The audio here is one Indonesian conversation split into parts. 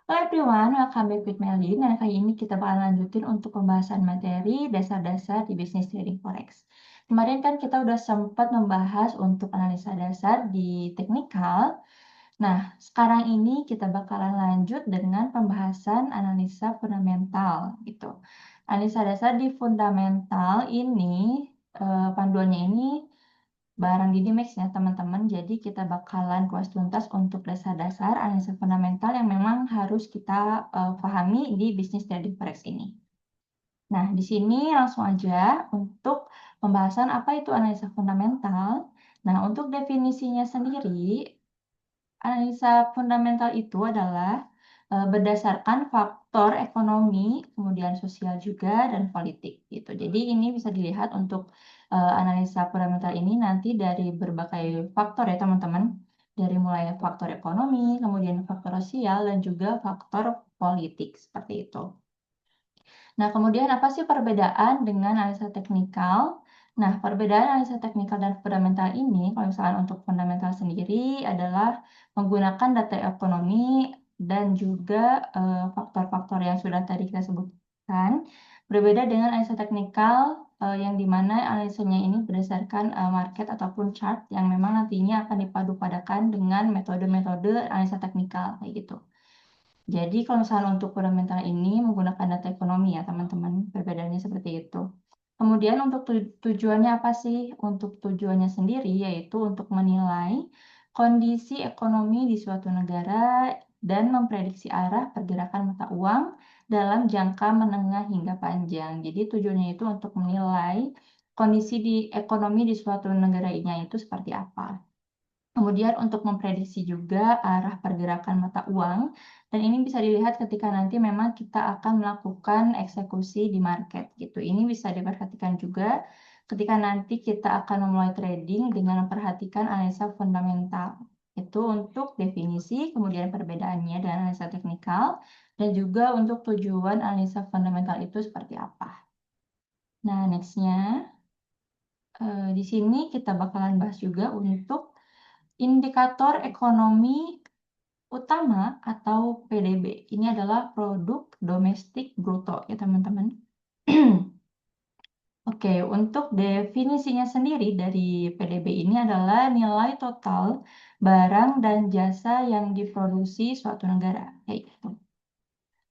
Halo everyone, welcome back with Melly. Nah, kali ini kita bakal lanjutin untuk pembahasan materi dasar-dasar di bisnis trading forex. Kemarin kan kita udah sempat membahas untuk analisa dasar di teknikal. Nah, sekarang ini kita bakalan lanjut dengan pembahasan analisa fundamental gitu. Analisa dasar di fundamental ini, panduannya ini barang Didimax ya teman-teman. Jadi kita bakalan kuas tuntas untuk dasar-dasar analisa fundamental yang memang harus kita pahami di bisnis trading forex ini. Nah, di sini langsung aja untuk pembahasan apa itu analisa fundamental. Nah, untuk definisinya sendiri, analisa fundamental itu adalah berdasarkan faktor ekonomi, kemudian sosial juga, dan politik gitu. Jadi ini bisa dilihat untuk analisa fundamental ini nanti dari berbagai faktor ya teman-teman. Dari mulai faktor ekonomi, kemudian faktor sosial, dan juga faktor politik seperti itu. Nah, kemudian apa sih perbedaan dengan analisa teknikal? Nah, perbedaan analisa teknikal dan fundamental ini, kalau misalkan untuk fundamental sendiri adalah menggunakan data ekonomi dan juga faktor-faktor yang sudah tadi kita sebutkan. Berbeda dengan analisa teknikal yang dimana analisanya ini berdasarkan market ataupun chart yang memang nantinya akan dipadu-padakan dengan metode-metode analisa teknikal kayak gitu. Jadi kalau misalnya untuk fundamental ini menggunakan data ekonomi ya teman-teman, perbedaannya seperti itu. Kemudian untuk tujuannya apa sih? Untuk tujuannya sendiri yaitu untuk menilai kondisi ekonomi di suatu negara dan memprediksi arah pergerakan mata uang dalam jangka menengah hingga panjang. Jadi tujuannya itu untuk menilai kondisi di ekonomi di suatu negara ini itu seperti apa. Kemudian untuk memprediksi juga arah pergerakan mata uang, dan ini bisa dilihat ketika nanti memang kita akan melakukan eksekusi di market gitu. Ini bisa diperhatikan juga ketika nanti kita akan memulai trading dengan memperhatikan analisa fundamental. Itu untuk definisi, kemudian perbedaannya dengan analisa teknikal, dan juga untuk tujuan analisa fundamental itu seperti apa. Nah, nextnya, di sini kita bakalan bahas juga untuk indikator ekonomi utama atau PDB. Ini adalah produk domestik bruto ya teman-teman. Oke, untuk definisinya sendiri dari PDB ini adalah nilai total barang dan jasa yang diproduksi suatu negara. Kayak gitu.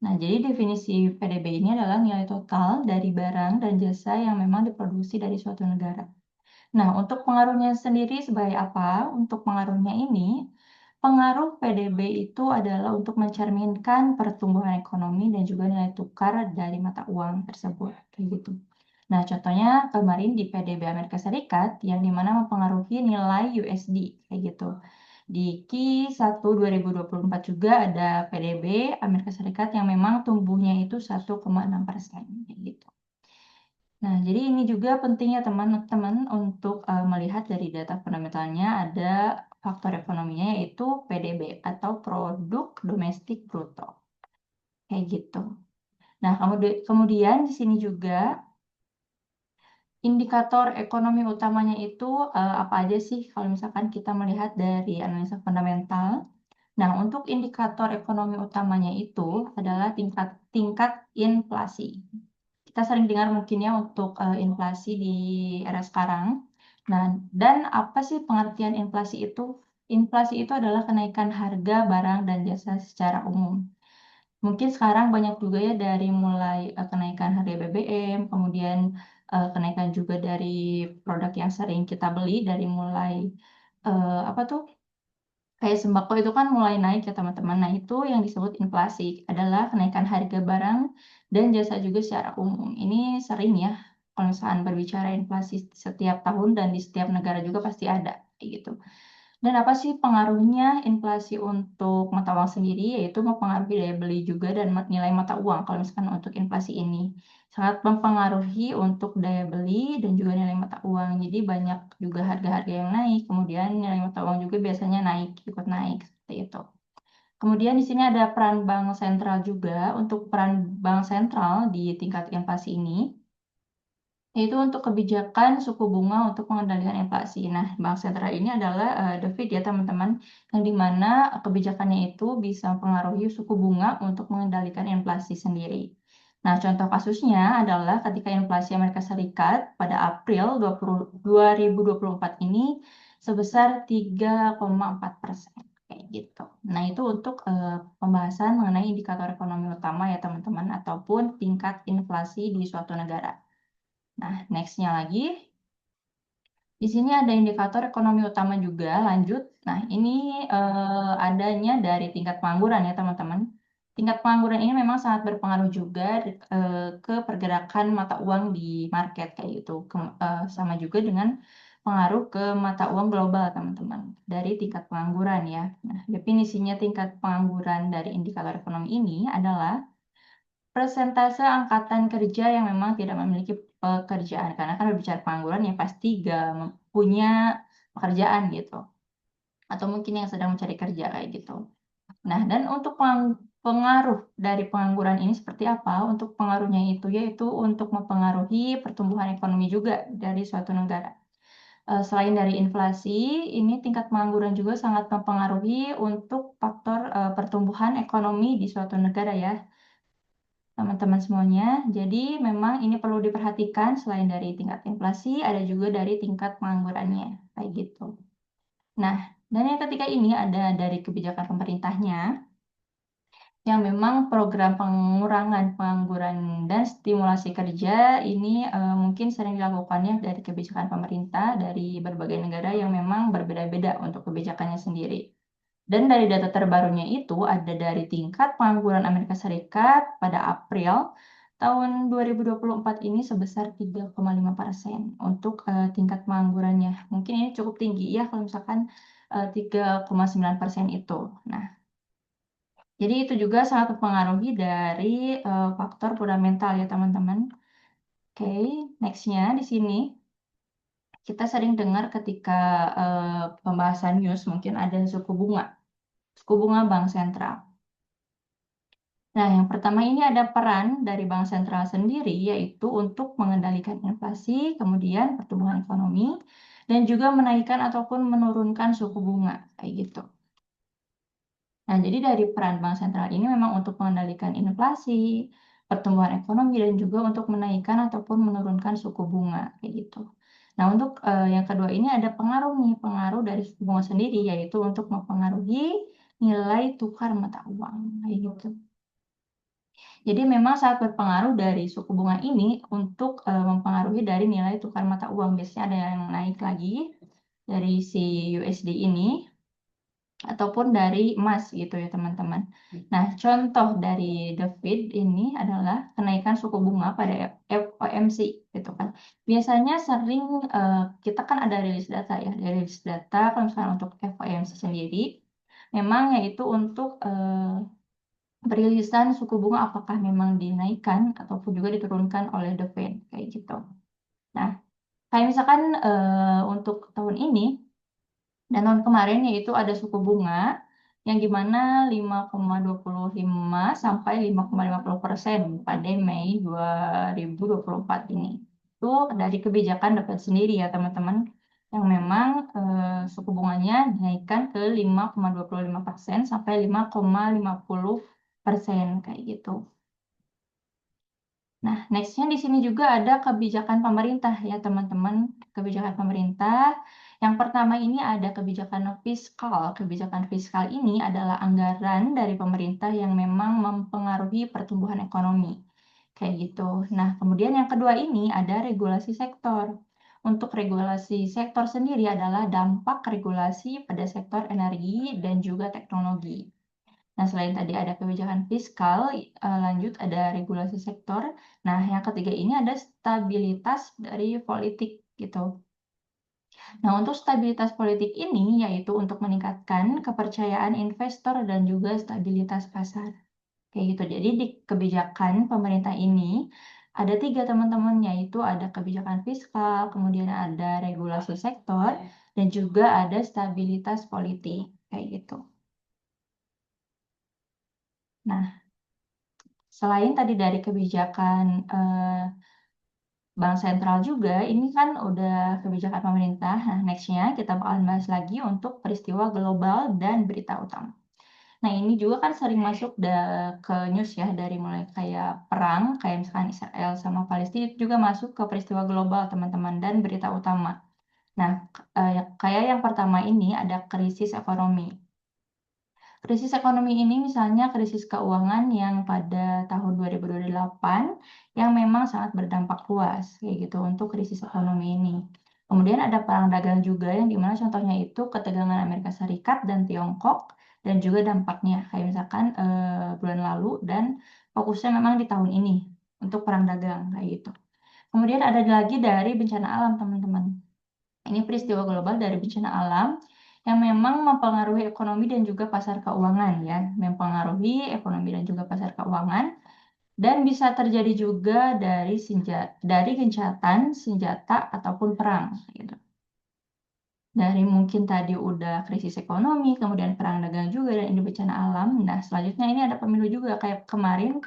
Nah, jadi definisi PDB ini adalah nilai total dari barang dan jasa yang memang diproduksi dari suatu negara. Nah, untuk pengaruhnya sendiri sebagai apa? Untuk pengaruhnya ini, pengaruh PDB itu adalah untuk mencerminkan pertumbuhan ekonomi dan juga nilai tukar dari mata uang tersebut. Kayak gitu. Nah, contohnya kemarin di PDB Amerika Serikat yang dimana mempengaruhi nilai USD. Kayak gitu. Di Q1 2024 juga ada PDB Amerika Serikat yang memang tumbuhnya itu 1,6%. Kayak gitu. Nah, jadi ini juga pentingnya teman-teman untuk melihat dari data fundamentalnya ada faktor ekonominya yaitu PDB atau produk domestik bruto. Kayak gitu. Nah, kemudian di sini juga indikator ekonomi utamanya itu apa aja sih kalau misalkan kita melihat dari analisa fundamental. Nah, untuk indikator ekonomi utamanya itu adalah tingkat inflasi. Kita sering dengar mungkin ya untuk inflasi di era sekarang. Nah, dan apa sih pengertian inflasi itu? Inflasi itu adalah kenaikan harga barang dan jasa secara umum. Mungkin sekarang banyak juga ya dari mulai kenaikan harga BBM, kemudian kenaikan juga dari produk yang sering kita beli dari mulai apa tuh kayak sembako itu kan mulai naik ya teman-teman. Nah, itu yang disebut inflasi adalah kenaikan harga barang dan jasa juga secara umum. Ini sering ya kalau misalkan berbicara inflasi setiap tahun dan di setiap negara juga pasti ada kayak gitu. Dan apa sih pengaruhnya inflasi untuk mata uang sendiri? Yaitu mempengaruhi daya beli juga dan nilai mata uang. Kalau misalkan untuk inflasi ini sangat mempengaruhi untuk daya beli dan juga nilai mata uang. Jadi banyak juga harga-harga yang naik, kemudian nilai mata uang juga biasanya naik, ikut naik seperti itu. Kemudian di sini ada peran bank sentral juga. Untuk peran bank sentral di tingkat inflasi ini yaitu untuk kebijakan suku bunga untuk mengendalikan inflasi. Nah, bank sentral ini adalah the Fed ya teman-teman, yang dimana kebijakannya itu bisa mempengaruhi suku bunga untuk mengendalikan inflasi sendiri. Nah, contoh kasusnya adalah ketika inflasi Amerika Serikat pada April 2024 ini sebesar 3,4%. Kayak gitu. Nah, itu untuk pembahasan mengenai indikator ekonomi utama ya teman-teman, ataupun tingkat inflasi di suatu negara. Nah, next-nya lagi, di sini ada indikator ekonomi utama juga, lanjut. Nah, ini adanya dari tingkat pengangguran ya teman-teman. Tingkat pengangguran ini memang sangat berpengaruh juga ke pergerakan mata uang di market kayak gitu. Sama juga dengan pengaruh ke mata uang global teman-teman dari tingkat pengangguran ya. Nah, definisinya tingkat pengangguran dari indikator ekonomi ini adalah persentase angkatan kerja yang memang tidak memiliki pekerjaan. Karena kan berbicara pengangguran ya pasti gak punya pekerjaan gitu. Atau mungkin yang sedang mencari kerja kayak gitu. Nah, dan untuk pengaruh dari pengangguran ini seperti apa? Untuk pengaruhnya itu yaitu untuk mempengaruhi pertumbuhan ekonomi juga dari suatu negara. Selain dari inflasi, ini tingkat pengangguran juga sangat mempengaruhi untuk faktor pertumbuhan ekonomi di suatu negara ya teman-teman semuanya. Jadi memang ini perlu diperhatikan selain dari tingkat inflasi, ada juga dari tingkat penganggurannya, kayak gitu. Nah, dan yang ketiga ini ada dari kebijakan pemerintahnya, yang memang program pengurangan pengangguran dan stimulasi kerja ini mungkin sering dilakukannya dari kebijakan pemerintah dari berbagai negara yang memang berbeda-beda untuk kebijakannya sendiri. Dan dari data terbarunya itu ada dari tingkat pengangguran Amerika Serikat pada April tahun 2024 ini sebesar 3,5% untuk tingkat penganggurannya. Mungkin ini cukup tinggi ya kalau misalkan 3,9% itu. Nah, jadi itu juga sangat mempengaruhi dari faktor fundamental ya teman-teman. Oke, nextnya di sini kita sering dengar ketika pembahasan news mungkin ada suku bunga bank sentral. Nah, yang pertama ini ada peran dari bank sentral sendiri, yaitu untuk mengendalikan inflasi, kemudian pertumbuhan ekonomi, dan juga menaikkan ataupun menurunkan suku bunga, kayak gitu. Nah, jadi dari peran bank sentral ini memang untuk mengendalikan inflasi, pertumbuhan ekonomi, dan juga untuk menaikkan ataupun menurunkan suku bunga, kayak gitu. Nah, untuk yang kedua ini ada pengaruh dari suku bunga sendiri, yaitu untuk mempengaruhi nilai tukar mata uang, kayak gitu. Jadi memang sangat berpengaruh dari suku bunga ini untuk mempengaruhi dari nilai tukar mata uang. Biasanya ada yang naik lagi dari si USD ini ataupun dari emas gitu ya teman-teman. Nah, contoh dari The Fed ini adalah kenaikan suku bunga pada FOMC gitu kan. Biasanya sering kita kan ada rilis data ya, rilis data kalau misalnya untuk FOMC sendiri memang yaitu untuk perilisan suku bunga apakah memang dinaikkan ataupun juga diturunkan oleh The Fed kayak gitu. Nah, kayak misalkan untuk tahun ini dan tahun kemarin yaitu ada suku bunga yang dimana 5,25 sampai 5,50% pada Mei 2024 ini. Itu dari kebijakan The Fed sendiri ya teman-teman, yang memang suku bunganya dinaikkan ke 5,25% sampai 5,50% kayak gitu. Nah, next-nya di sini juga ada kebijakan pemerintah ya teman-teman. Kebijakan pemerintah. Yang pertama ini ada kebijakan fiskal. Kebijakan fiskal ini adalah anggaran dari pemerintah yang memang mempengaruhi pertumbuhan ekonomi. Kayak gitu. Nah, kemudian yang kedua ini ada regulasi sektor. Untuk regulasi sektor sendiri adalah dampak regulasi pada sektor energi dan juga teknologi. Nah, selain tadi ada kebijakan fiskal, lanjut ada regulasi sektor. Nah, yang ketiga ini ada stabilitas dari politik gitu. Nah, untuk stabilitas politik ini yaitu untuk meningkatkan kepercayaan investor dan juga stabilitas pasar. Kayak gitu. Jadi di kebijakan pemerintah ini ada tiga teman-teman, yaitu ada kebijakan fiskal, kemudian ada regulasi sektor, dan juga ada stabilitas politik. Kayak gitu. Nah, selain tadi dari kebijakan bank sentral juga, ini kan udah kebijakan pemerintah. Nah, next-nya kita bakalan bahas lagi untuk peristiwa global dan berita utama. Nah, ini juga kan sering masuk ke news ya, dari mulai kayak perang, kayak misalkan Israel sama Palestina itu juga masuk ke peristiwa global, teman-teman, dan berita utama. Nah, kayak yang pertama ini ada krisis ekonomi. Krisis ekonomi ini misalnya krisis keuangan yang pada tahun 2028 yang memang sangat berdampak luas kayak gitu untuk krisis ekonomi ini. Kemudian ada perang dagang juga yang dimana contohnya itu ketegangan Amerika Serikat dan Tiongkok dan juga dampaknya kayak misalkan bulan lalu dan fokusnya memang di tahun ini untuk perang dagang kayak gitu. Kemudian ada lagi dari bencana alam, teman-teman. Ini peristiwa global dari bencana alam yang memang mempengaruhi ekonomi dan juga pasar keuangan ya, mempengaruhi ekonomi dan juga pasar keuangan dan bisa terjadi juga dari gencatan senjata ataupun perang gitu. Dari mungkin tadi udah krisis ekonomi, kemudian perang dagang juga dan ini bencana alam. Nah, selanjutnya ini ada pemilu juga kayak kemarin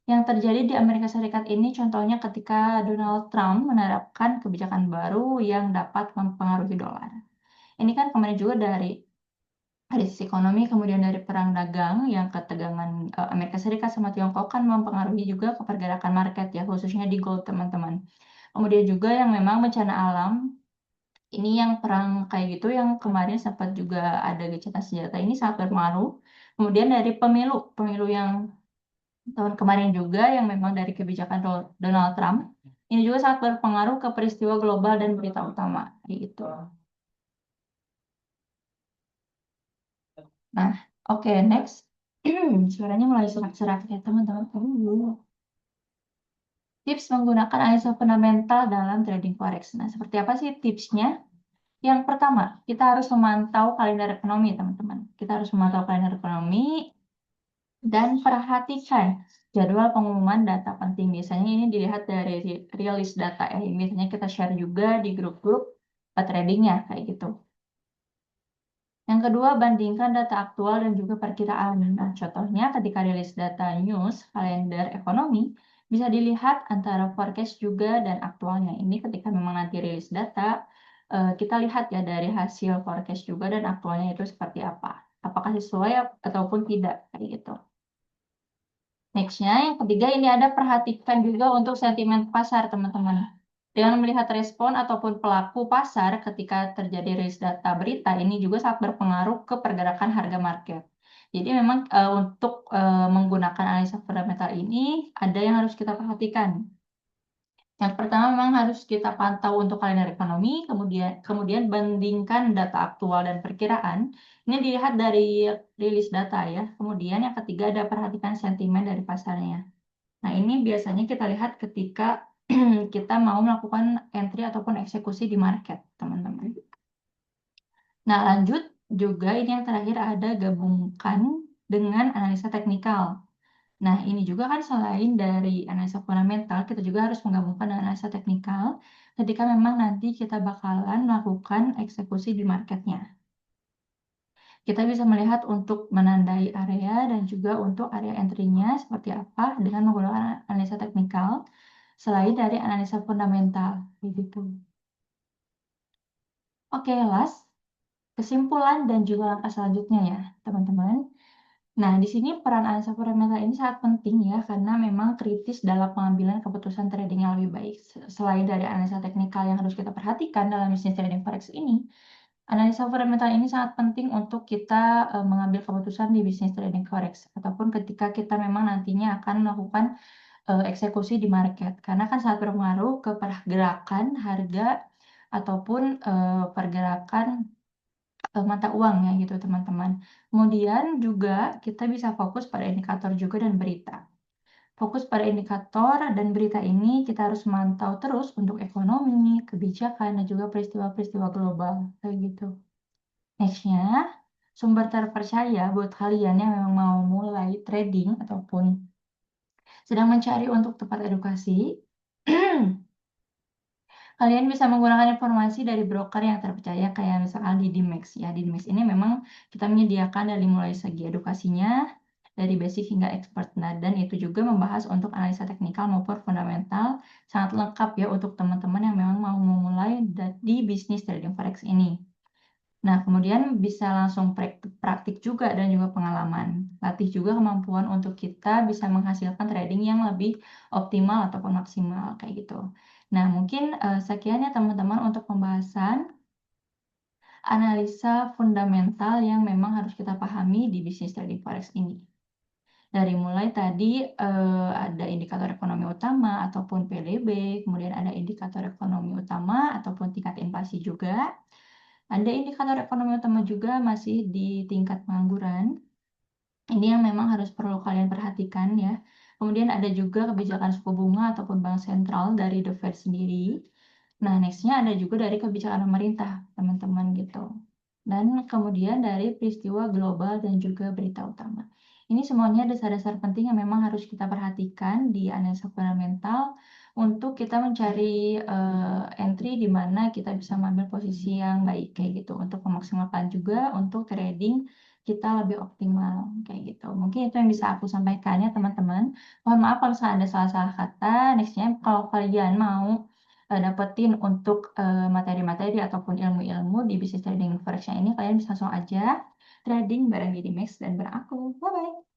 yang terjadi di Amerika Serikat ini contohnya ketika Donald Trump menerapkan kebijakan baru yang dapat mempengaruhi dolar. Ini kan kemarin juga dari krisis ekonomi, kemudian dari perang dagang yang ketegangan Amerika Serikat sama Tiongkok kan mempengaruhi juga ke pergerakan market ya, khususnya di gold, teman-teman. Kemudian juga yang memang bencana alam, ini yang perang kayak gitu yang kemarin sempat juga ada gencatan senjata ini sangat berpengaruh. Kemudian dari pemilu yang tahun kemarin juga yang memang dari kebijakan Donald Trump, ini juga sangat berpengaruh ke peristiwa global dan berita utama gitu. Nah, oke, next. Suaranya mulai serak-serak ya, teman-teman. Tips menggunakan analisa fundamental dalam trading forex. Nah, seperti apa sih tipsnya? Yang pertama, kita harus memantau kalender ekonomi, teman-teman. Kita harus memantau kalender ekonomi dan perhatikan jadwal pengumuman data penting. Biasanya ini dilihat dari rilis data ya. Yang biasanya kita share juga di grup-grup tradingnya, kayak gitu. Yang kedua, bandingkan data aktual dan juga perkiraan. Nah, contohnya ketika rilis data news, kalender ekonomi, bisa dilihat antara forecast juga dan aktualnya. Ini ketika memang nanti rilis data, kita lihat ya dari hasil forecast juga dan aktualnya itu seperti apa. Apakah sesuai ataupun tidak, kayak gitu. Next-nya, yang ketiga ini ada perhatikan juga untuk sentimen pasar, teman-teman. Dengan melihat respon ataupun pelaku pasar ketika terjadi rilis data berita, ini juga sangat berpengaruh ke pergerakan harga market. Jadi memang untuk menggunakan analisa fundamental ini, ada yang harus kita perhatikan. Yang pertama memang harus kita pantau untuk kalender ekonomi, kemudian bandingkan data aktual dan perkiraan. Ini dilihat dari rilis data ya. Kemudian yang ketiga ada perhatikan sentimen dari pasarnya. Nah, ini biasanya kita lihat ketika kita mau melakukan entry ataupun eksekusi di market, teman-teman. Nah, lanjut juga ini yang terakhir ada gabungkan dengan analisa teknikal. Nah, ini juga kan selain dari analisa fundamental, kita juga harus menggabungkan dengan analisa teknikal ketika memang nanti kita bakalan melakukan eksekusi di marketnya. Kita bisa melihat untuk menandai area dan juga untuk area entry-nya seperti apa dengan menggunakan analisa teknikal selain dari analisa fundamental. Begitu. Oke, last. Kesimpulan dan juga langkah selanjutnya ya, teman-teman. Nah, di sini peran analisa fundamental ini sangat penting ya, karena memang kritis dalam pengambilan keputusan trading yang lebih baik. Selain dari analisa teknikal yang harus kita perhatikan dalam bisnis trading forex ini, analisa fundamental ini sangat penting untuk kita mengambil keputusan di bisnis trading forex, ataupun ketika kita memang nantinya akan melakukan eksekusi di market. Karena kan sangat berpengaruh ke pergerakan harga ataupun pergerakan mata uang ya gitu teman-teman. Kemudian juga kita bisa fokus pada indikator juga dan berita. Fokus pada indikator dan berita ini kita harus memantau terus untuk ekonomi, kebijakan, dan juga peristiwa-peristiwa global kayak gitu. Next-nya, sumber terpercaya buat kalian yang memang mau mulai trading ataupun sedang mencari untuk tempat edukasi. Kalian bisa menggunakan informasi dari broker yang terpercaya kayak misalkan di Dimex ya. Di Dimex ini memang kita menyediakan dari mulai segi edukasinya dari basic hingga expert. Nah, dan itu juga membahas untuk analisa teknikal maupun fundamental, sangat lengkap ya untuk teman-teman yang memang mau memulai di bisnis trading forex ini. Nah, kemudian bisa langsung praktik juga dan juga pengalaman. Latih juga kemampuan untuk kita bisa menghasilkan trading yang lebih optimal ataupun maksimal kayak gitu. Nah, mungkin sekian ya teman-teman untuk pembahasan analisa fundamental yang memang harus kita pahami di bisnis trading forex ini. Dari mulai tadi ada indikator ekonomi utama ataupun PDB, kemudian ada indikator ekonomi utama ataupun tingkat inflasi juga. Ada indikator ekonomi utama juga masih di tingkat pengangguran. Ini yang memang harus perlu kalian perhatikan ya. Kemudian ada juga kebijakan suku bunga ataupun bank sentral dari The Fed sendiri. Nah, next-nya ada juga dari kebijakan pemerintah, teman-teman gitu. Dan kemudian dari peristiwa global dan juga berita utama. Ini semuanya dasar-dasar penting yang memang harus kita perhatikan di analisa fundamental untuk kita mencari entry di mana kita bisa mengambil posisi yang baik kayak gitu untuk memaksimalkan juga untuk trading kita lebih optimal kayak gitu. Mungkin itu yang bisa aku sampaikan ya teman-teman. Mohon maaf kalau misalnya ada salah-salah kata. Nextnya kalau kalian mau dapetin untuk materi-materi ataupun ilmu-ilmu di bisnis trading forex ini, kalian bisa langsung aja trading bareng Max dan bareng aku. Bye-bye.